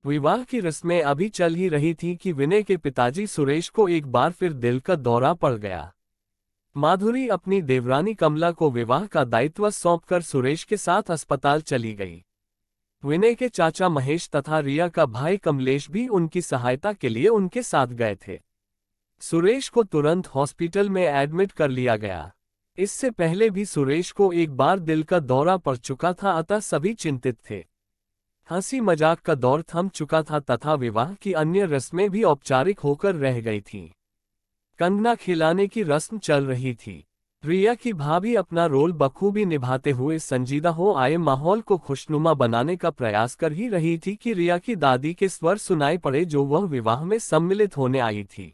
विवाह की रस्में अभी चल ही रही थी कि विनय के पिताजी सुरेश को एक बार फिर दिल का दौरा पड़ गया। माधुरी अपनी देवरानी कमला को विवाह का दायित्व सौंपकर सुरेश के साथ अस्पताल चली गई। विनय के चाचा महेश तथा रिया का भाई कमलेश भी उनकी सहायता के लिए उनके साथ गए थे। सुरेश को तुरंत हॉस्पिटल में एडमिट कर लिया गया। इससे पहले भी सुरेश को एक बार दिल का दौरा पड़ चुका था, अतः सभी चिंतित थे। हंसी मजाक का दौर थम चुका था तथा विवाह की अन्य रस्में भी औपचारिक होकर रह गई थीं। कंगना खिलाने की रस्म चल रही थी। रिया की भाभी अपना रोल बखूबी निभाते हुए संजीदा हो आए माहौल को खुशनुमा बनाने का प्रयास कर ही रही थी कि रिया की दादी के स्वर सुनाई पड़े, जो वह विवाह में सम्मिलित होने आई थी।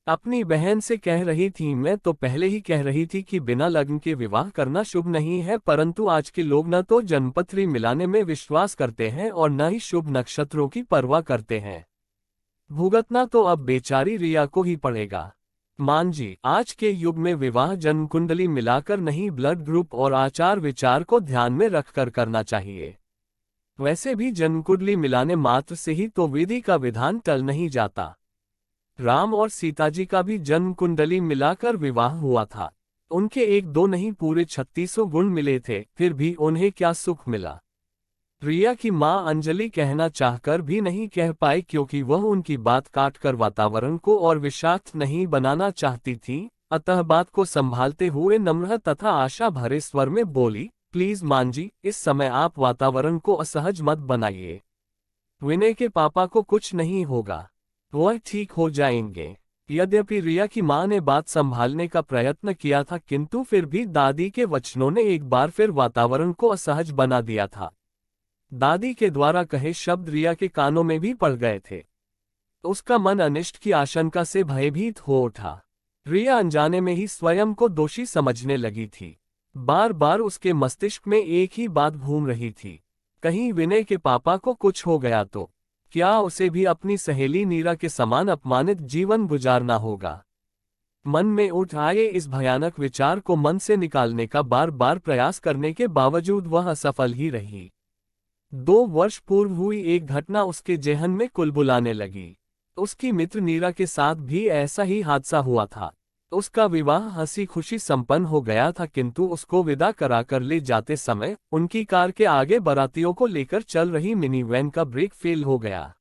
अपनी बहन से कह रही थी, मैं तो पहले ही कह रही थी कि बिना लग्न के विवाह करना शुभ नहीं है, परंतु आज के लोग न तो जन्मपत्री मिलाने में विश्वास करते हैं और न ही शुभ नक्षत्रों की परवाह करते हैं। भुगतना तो अब बेचारी रिया को ही पड़ेगा। मान जी, आज के युग में विवाह जन्म कुंडली मिलाकर नहीं, ब्लड ग्रुप और आचार विचार को ध्यान में रखकर करना चाहिए। वैसे भी जन्म कुंडली मिलाने मात्र से ही तो विधि का विधान टल नहीं जाता। राम और सीता जी का भी जन्म कुंडली मिलाकर विवाह हुआ था। उनके एक दो नहीं पूरे 36 गुण मिले थे, फिर भी उन्हें क्या सुख मिला। रिया की मां अंजलि कहना चाहकर भी नहीं कह पाई, क्योंकि वह उनकी बात काटकर वातावरण को और विषाक्त नहीं बनाना चाहती थी। अतः बात को संभालते हुए नम्र तथा आशा भरे स्वर में बोली, प्लीज मां जी, इस समय आप वातावरण को असहज मत बनाइए। विनय के पापा को कुछ नहीं होगा, वह ठीक हो जाएंगे। यद्यपि रिया की मां ने बात संभालने का प्रयत्न किया था, किंतु फिर भी दादी के वचनों ने एक बार फिर वातावरण को असहज बना दिया था। दादी के द्वारा कहे शब्द रिया के कानों में भी पड़ गए थे। उसका मन अनिष्ट की आशंका से भयभीत हो उठा। रिया अनजाने में ही स्वयं को दोषी समझने लगी थी। बार बार उसके मस्तिष्क में एक ही बात घूम रही थी, कहीं विनय के पापा को कुछ हो गया तो क्या उसे भी अपनी सहेली नीरा के समान अपमानित जीवन गुजारना होगा। मन में उठ आए इस भयानक विचार को मन से निकालने का बार बार प्रयास करने के बावजूद वह असफल ही रही। 2 वर्ष पूर्व हुई एक घटना उसके जेहन में कुलबुलाने लगी। उसकी मित्र नीरा के साथ भी ऐसा ही हादसा हुआ था। उसका विवाह हंसी खुशी संपन्न हो गया था, किंतु उसको विदा कराकर ले जाते समय उनकी कार के आगे बारातियों को लेकर चल रही मिनी वैन का ब्रेक फेल हो गया।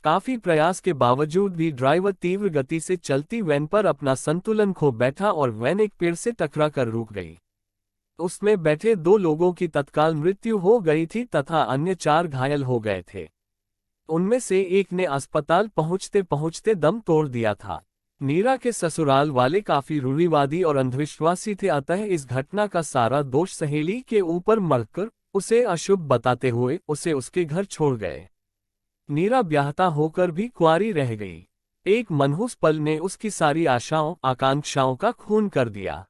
काफी प्रयास के बावजूद भी ड्राइवर तीव्र गति से चलती वैन पर अपना संतुलन खो बैठा और वैन एक पेड़ से टकरा कर रुक गई। उसमें बैठे 2 लोगों की तत्काल मृत्यु हो गई थी तथा अन्य 4 घायल हो गए थे। उनमें से एक ने अस्पताल पहुंचते पहुंचते दम तोड़ दिया था। नीरा के ससुराल वाले काफी रूढ़िवादी और अंधविश्वासी थे, अतः इस घटना का सारा दोष सहेली के ऊपर मढ़कर उसे अशुभ बताते हुए उसे उसके घर छोड़ गए। नीरा ब्याहता होकर भी कुंवारी रह गई। एक मनहूस पल ने उसकी सारी आशाओं आकांक्षाओं का खून कर दिया।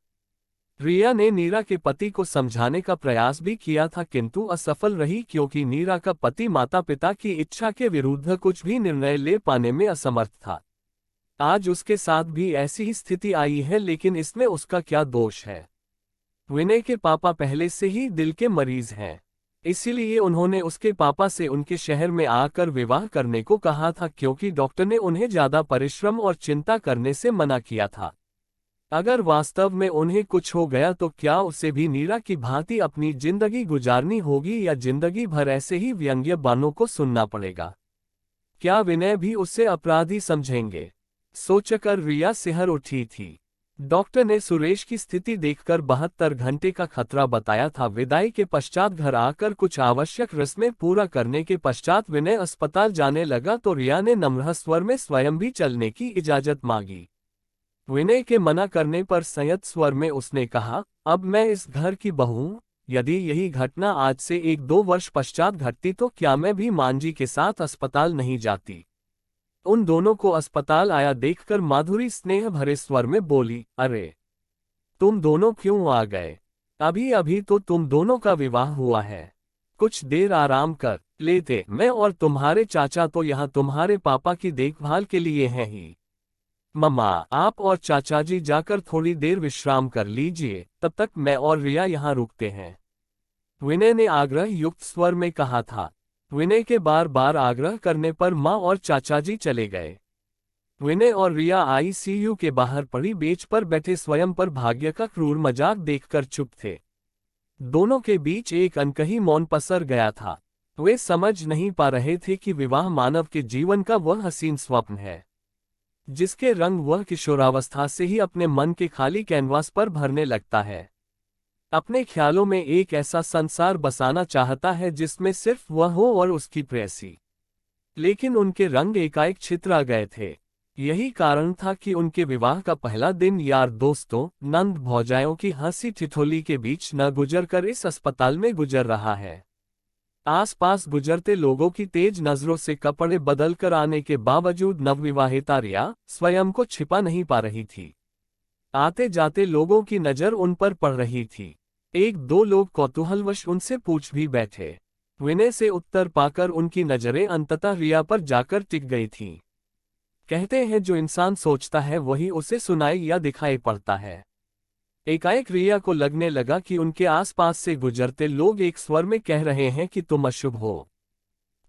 रिया ने नीरा के पति को समझाने का प्रयास भी किया था, किंतु असफल रही, क्योंकि नीरा का पति माता पिता की इच्छा के विरुद्ध कुछ भी निर्णय ले पाने में असमर्थ था। आज उसके साथ भी ऐसी ही स्थिति आई है, लेकिन इसमें उसका क्या दोष है। विनय के पापा पहले से ही दिल के मरीज हैं, इसीलिए उन्होंने उसके पापा से उनके शहर में आकर विवाह करने को कहा था, क्योंकि डॉक्टर ने उन्हें ज्यादा परिश्रम और चिंता करने से मना किया था। अगर वास्तव में उन्हें कुछ हो गया तो क्या उसे भी नीरा की भांति अपनी जिंदगी गुजारनी होगी, या जिंदगी भर ऐसे ही व्यंग्य बानों को सुनना पड़ेगा। क्या विनय भी उससे अपराधी समझेंगे, सोचकर रिया सिहर उठी थी। डॉक्टर ने सुरेश की स्थिति देखकर 72 घंटे का खतरा बताया था। विदाई के पश्चात घर आकर कुछ आवश्यक रस्में पूरा करने के पश्चात विनय अस्पताल जाने लगा तो रिया ने नम्र स्वर में स्वयं भी चलने की इजाजत मांगी। विनय के मना करने पर संयत स्वर में उसने कहा, अब मैं इस घर की बहू हूं। यदि यही घटना आज से 1-2 वर्ष पश्चात घटती तो क्या मैं भी मांझी के साथ अस्पताल नहीं जाती। उन दोनों को अस्पताल आया देखकर माधुरी स्नेह भरे स्वर में बोली, अरे तुम दोनों क्यों आ गए? अभी अभी तो तुम दोनों का विवाह हुआ है, कुछ देर आराम कर लेते। मैं और तुम्हारे चाचा तो यहाँ तुम्हारे पापा की देखभाल के लिए हैं ही। मम्मा, आप और चाचा जी जाकर थोड़ी देर विश्राम कर लीजिए, तब तक मैं और रिया यहाँ रुकते हैं, विनय ने आग्रह युक्त स्वर में कहा था। विनय के बार बार आग्रह करने पर माँ और चाचाजी चले गए। विनय और रिया आईसीयू के बाहर पड़ी बेंच पर बैठे स्वयं पर भाग्य का क्रूर मजाक देखकर चुप थे। दोनों के बीच एक अनकही मौन पसर गया था। वे समझ नहीं पा रहे थे कि विवाह मानव के जीवन का वह हसीन स्वप्न है जिसके रंग वह किशोरावस्था से ही अपने मन के खाली कैनवास पर भरने लगता है। अपने ख्यालों में एक ऐसा संसार बसाना चाहता है जिसमें सिर्फ वह हो और उसकी प्रेयसी। लेकिन उनके रंग एकाएक छितरा गए थे। यही कारण था कि उनके विवाह का पहला दिन यार दोस्तों, नंद भौजाइयों की हंसी ठिठोली के बीच न गुजरकर इस अस्पताल में गुजर रहा है। आसपास गुजरते लोगों की तेज नजरों से कपड़े बदल कर आने के बावजूद नवविवाहिता रिया स्वयं को छिपा नहीं पा रही थी। आते जाते लोगों की नजर उन पर पड़ रही थी। एक दो लोग कौतूहलवश उनसे पूछ भी बैठे। विनय से उत्तर पाकर उनकी नजरें अंततः रिया पर जाकर टिक गई थीं। कहते हैं जो इंसान सोचता है वही उसे सुनाई या दिखाई पड़ता है। एकाएक रिया को लगने लगा कि उनके आसपास से गुजरते लोग एक स्वर में कह रहे हैं कि तुम अशुभ हो,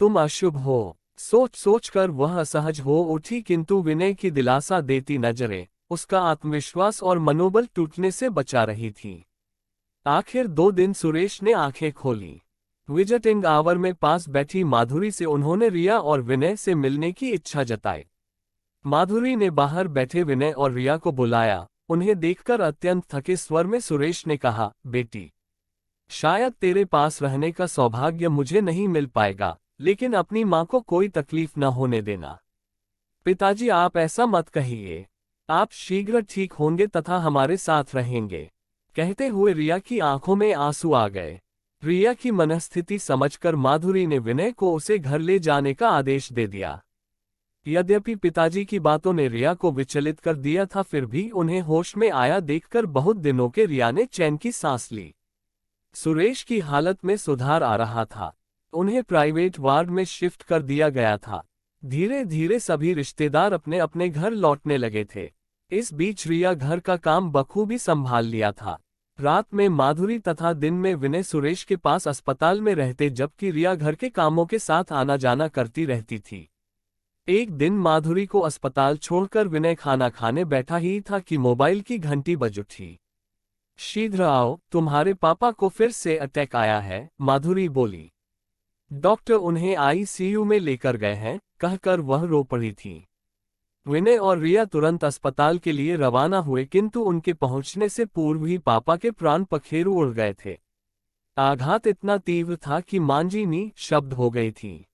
तुम अशुभ हो। सोच सोच कर वह असहज हो उठी, किंतु विनय की दिलासा देती नजरें उसका आत्मविश्वास और मनोबल टूटने से बचा रही थी। आखिर 2 दिन सुरेश ने आंखें खोली। विजिटिंग आवर में पास बैठी माधुरी से उन्होंने रिया और विनय से मिलने की इच्छा जताई। माधुरी ने बाहर बैठे विनय और रिया को बुलाया। उन्हें देखकर अत्यंत थके स्वर में सुरेश ने कहा, बेटी, शायद तेरे पास रहने का सौभाग्य मुझे नहीं मिल पाएगा, लेकिन अपनी माँ को कोई तकलीफ न होने देना। पिताजी, आप ऐसा मत कहिए। आप शीघ्र ठीक होंगे तथा हमारे साथ रहेंगे। कहते हुए रिया की आंखों में आंसू आ गए। रिया की मनस्थिति समझकर माधुरी ने विनय को उसे घर ले जाने का आदेश दे दिया। यद्यपि पिताजी की बातों ने रिया को विचलित कर दिया था, फिर भी उन्हें होश में आया देखकर बहुत दिनों के रिया ने चैन की सांस ली। सुरेश की हालत में सुधार आ रहा था। उन्हें प्राइवेट वार्ड में शिफ्ट कर दिया गया था। धीरे धीरे सभी रिश्तेदार अपने अपने घर लौटने लगे थे। इस बीच रिया घर का काम बखूबी संभाल लिया था। रात में माधुरी तथा दिन में विनय सुरेश के पास अस्पताल में रहते, जबकि रिया घर के कामों के साथ आना जाना करती रहती थी। एक दिन माधुरी को अस्पताल छोड़कर विनय खाना खाने बैठा ही था कि मोबाइल की घंटी बज उठी। शीघ्र आओ, तुम्हारे पापा को फिर से अटैक आया है, माधुरी बोली। डॉक्टर उन्हें आईसीयू में लेकर गए हैं, कहकर वह रो पड़ी थी। विनय और रिया तुरंत अस्पताल के लिए रवाना हुए, किंतु उनके पहुंचने से पूर्व ही पापा के प्राण पखेरु उड़ गए थे। आघात इतना तीव्र था कि मांझी शब्द हो गई थी।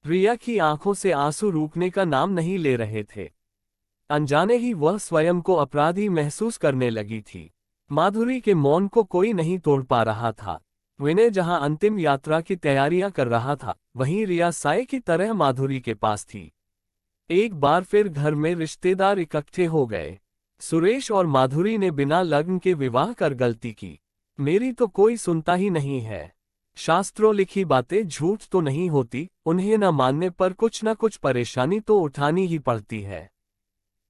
रिया की आंखों से आंसू रुकने का नाम नहीं ले रहे थे। अनजाने ही वह स्वयं को अपराधी महसूस करने लगी थी। माधुरी के मौन को कोई नहीं तोड़ पा रहा था। विनय जहां अंतिम यात्रा की तैयारियां कर रहा था, वहीं रिया साए की तरह माधुरी के पास थी। एक बार फिर घर में रिश्तेदार इकट्ठे हो गए। सुरेश और माधुरी ने बिना लग्न के विवाह कर गलती की। मेरी तो कोई सुनता ही नहीं है। शास्त्रों लिखी बातें झूठ तो नहीं होती, उन्हें न मानने पर कुछ न कुछ परेशानी तो उठानी ही पड़ती है।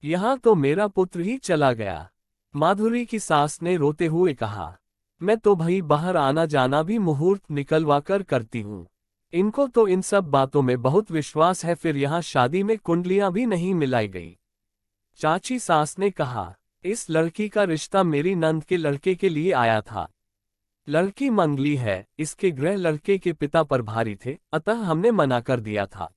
यहाँ तो मेरा पुत्र ही चला गया। माधुरी की सास ने रोते हुए कहा, मैं तो भाई बाहर आना जाना भी मुहूर्त निकलवा कर करती हूँ। इनको तो इन सब बातों में बहुत विश्वास है, फिर यहाँ शादी में कुंडलियां भी नहीं मिलाई गई। चाची सास ने कहा, इस लड़की का रिश्ता मेरी नंद के लड़के के लिए आया था। लड़की मंगली है, इसके ग्रह लड़के के पिता पर भारी थे, अतः हमने मना कर दिया था।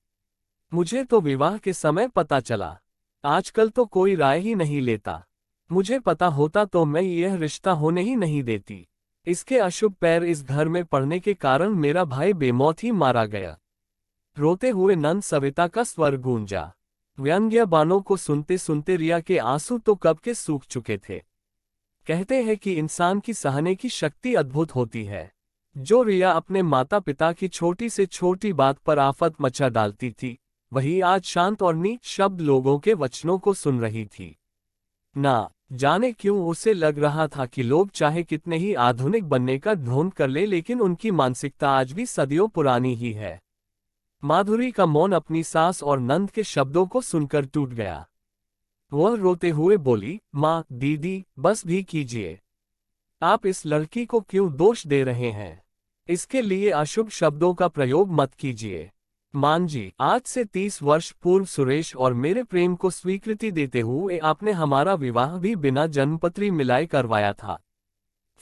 मुझे तो विवाह के समय पता चला। आजकल तो कोई राय ही नहीं लेता। मुझे पता होता तो मैं यह रिश्ता होने ही नहीं देती। इसके अशुभ पैर इस घर में पड़ने के कारण मेरा भाई बेमौत ही मारा गया। रोते हुए नंद सविता का स्वर गूंजा। व्यंग्य बाणों को सुनते सुनते रिया के आंसू तो कब के सूख चुके थे। कहते हैं कि इंसान की सहने की शक्ति अद्भुत होती है। जो रिया अपने माता पिता की छोटी से छोटी बात पर आफत मचा डालती थी, वही आज शांत और नीच शब्द लोगों के वचनों को सुन रही थी। ना जाने क्यों उसे लग रहा था कि लोग चाहे कितने ही आधुनिक बनने का ढोंग कर ले, लेकिन उनकी मानसिकता आज भी सदियों पुरानी ही है। माधुरी का मौन अपनी सास और नंद के शब्दों को सुनकर टूट गया। वह रोते हुए बोली, माँ, दीदी, बस भी कीजिए। आप इस लड़की को क्यों दोष दे रहे हैं? इसके लिए अशुभ शब्दों का प्रयोग मत कीजिए। मान जी, आज से 30 वर्ष पूर्व सुरेश और मेरे प्रेम को स्वीकृति देते हुए आपने हमारा विवाह भी बिना जन्मपत्री मिलाए करवाया था।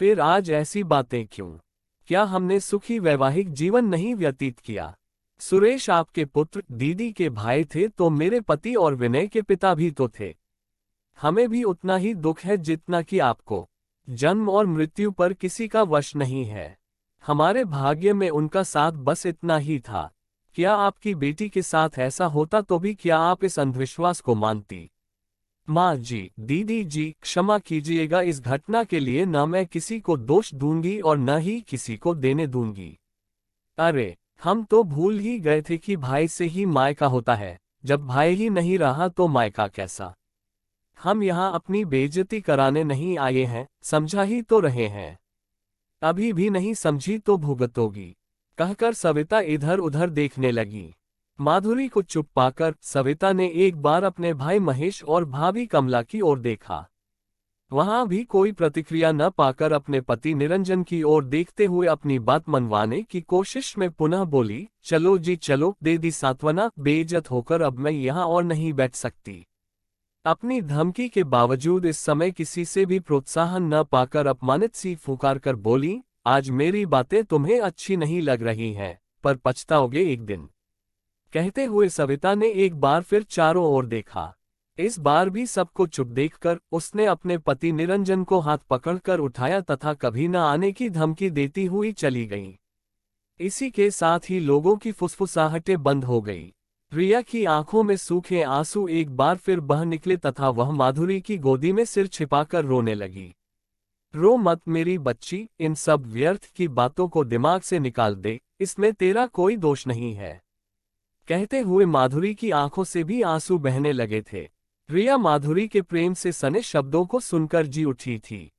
फिर आज ऐसी बातें क्यों? क्या हमने सुखी वैवाहिक जीवन नहीं व्यतीत किया? सुरेश आपके पुत्र, दीदी के भाई थे तो मेरे पति और विनय के पिता भी तो थे। हमें भी उतना ही दुख है जितना कि आपको। जन्म और मृत्यु पर किसी का वश नहीं है। हमारे भाग्य में उनका साथ बस इतना ही था। क्या आपकी बेटी के साथ ऐसा होता तो भी क्या आप इस अंधविश्वास को मानती? माँ जी, दीदी जी, क्षमा कीजिएगा, इस घटना के लिए न मैं किसी को दोष दूंगी और न ही किसी को देने दूंगी। अरे, हम तो भूल ही गए थे कि भाई से ही मायका होता है। जब भाई ही नहीं रहा तो मायका कैसा? हम यहाँ अपनी बेइज्जती कराने नहीं आए हैं, समझा ही तो रहे हैं। अभी भी नहीं समझी तो भुगतोगी, कहकर सविता इधर उधर देखने लगी। माधुरी को चुप पाकर सविता ने एक बार अपने भाई महेश और भाभी कमला की ओर देखा। वहां भी कोई प्रतिक्रिया न पाकर अपने पति निरंजन की ओर देखते हुए अपनी बात मनवाने की कोशिश में पुनः बोली, चलो जी चलो, दे दी सांत्वना, बेइज्जत होकर अब मैं यहाँ और नहीं बैठ सकती। अपनी धमकी के बावजूद इस समय किसी से भी प्रोत्साहन न पाकर अपमानित सी फुकार कर बोली, आज मेरी बातें तुम्हें अच्छी नहीं लग रही हैं, पर पछताओगे एक दिन। कहते हुए सविता ने एक बार फिर चारों ओर देखा। इस बार भी सबको चुप देखकर उसने अपने पति निरंजन को हाथ पकड़कर उठाया तथा कभी न आने की धमकी देती हुई चली गई। इसी के साथ ही लोगों की फुसफुसाहटें बंद हो गई। रिया की आंखों में सूखे आंसू एक बार फिर बह निकले तथा वह माधुरी की गोदी में सिर छिपाकर रोने लगी। रो मत मेरी बच्ची, इन सब व्यर्थ की बातों को दिमाग से निकाल दे, इसमें तेरा कोई दोष नहीं है। कहते हुए माधुरी की आंखों से भी आंसू बहने लगे थे। रिया माधुरी के प्रेम से सने शब्दों को सुनकर जी उठी थी।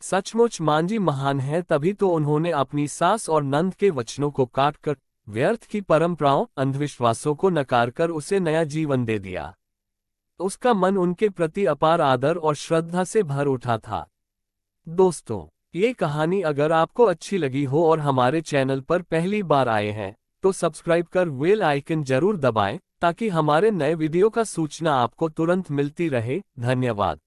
सचमुच मांझी महान है, तभी तो उन्होंने अपनी सास और नंद के वचनों को काटकर व्यर्थ की परंपराओं, अंधविश्वासों को नकारकर उसे नया जीवन दे दिया। उसका मन उनके प्रति अपार आदर और श्रद्धा से भर उठा था। दोस्तों, ये कहानी अगर आपको अच्छी लगी हो और हमारे चैनल पर पहली बार आए हैं तो सब्सक्राइब कर बेल आइकन जरूर दबाएं ताकि हमारे नए वीडियो का सूचना आपको तुरंत मिलती रहे। धन्यवाद।